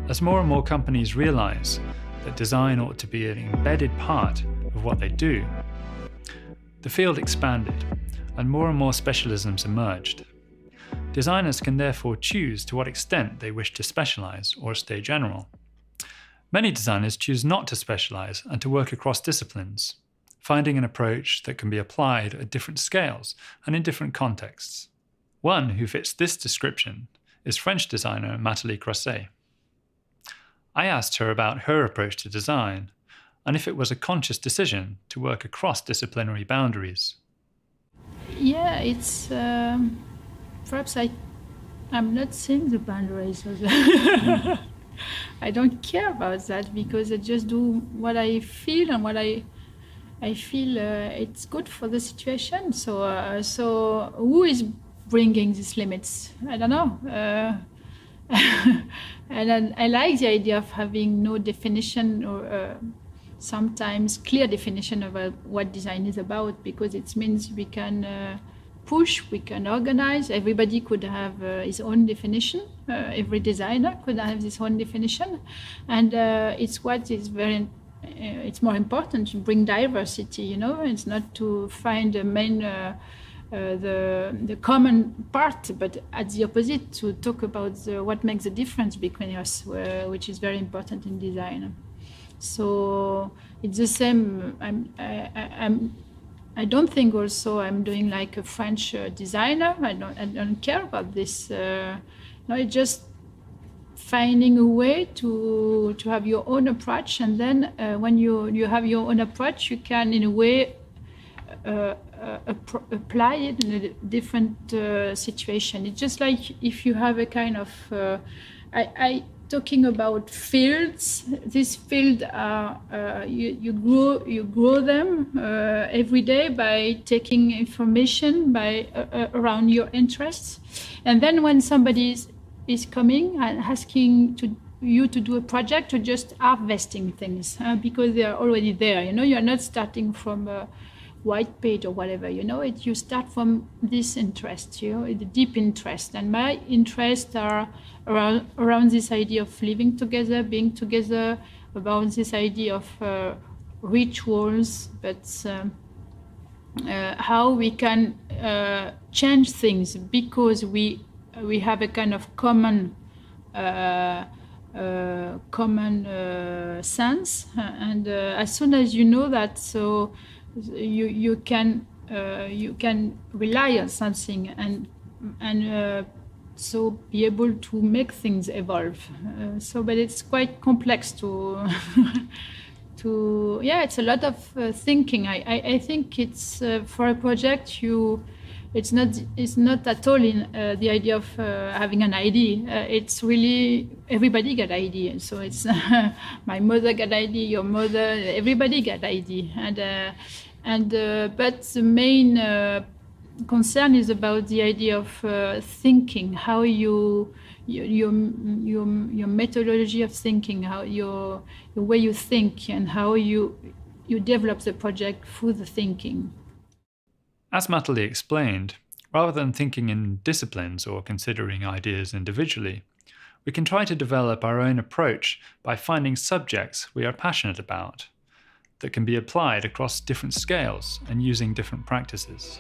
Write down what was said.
As more and more companies realize that design ought to be an embedded part of what they do, the field expanded and more specialisms emerged. Designers can therefore choose to what extent they wish to specialize or stay general. Many designers choose not to specialize and to work across disciplines, finding an approach that can be applied at different scales and in different contexts. One who fits this description is French designer Matali Crasset. I asked her about her approach to design and if it was a conscious decision to work across disciplinary boundaries. Yeah, it's perhaps I'm not seeing the boundaries of that. I don't care about that because I just do what I feel and what I feel it's good for the situation. So who is bringing these limits? I don't know. And I like the idea of having no definition or sometimes clear definition of what design is about, because it means we can push, we can organize. Everybody could have his own definition. Every designer could have his own definition, and it's what is very. It's more important to bring diversity. You know, it's not to find the main. The common part, but at the opposite, to talk about what makes the difference between us, which is very important in design. So it's the same. I don't think also I'm doing like a French designer. I don't care about this. No, it's just finding a way to have your own approach, and then when you have your own approach, you can in a way apply it in a different situation. It's just like if you have a kind of I talking about fields. These fields are you grow them every day by taking information by around your interests, and then when somebody is coming and asking you to do a project, or just harvesting things because they are already there. You know, you are not starting from a white page or whatever. You know, you start from this interest. You know, the deep interest, and my interests are around this idea of living together, being together, about this idea of rituals, but how we can change things because we have a kind of common sense, and as soon as you know that, so you can rely on something and so be able to make things evolve. But it's quite complex to it's a lot of thinking. I think it's for a project it's not at all in the idea of having an idea. It's really everybody got idea. So it's my mother got idea, your mother, everybody got idea, but the main concern is about the idea of thinking, how your methodology of thinking, how the way you think, and how you develop the project through the thinking. As Matali explained, rather than thinking in disciplines or considering ideas individually, we can try to develop our own approach by finding subjects we are passionate about that can be applied across different scales and using different practices.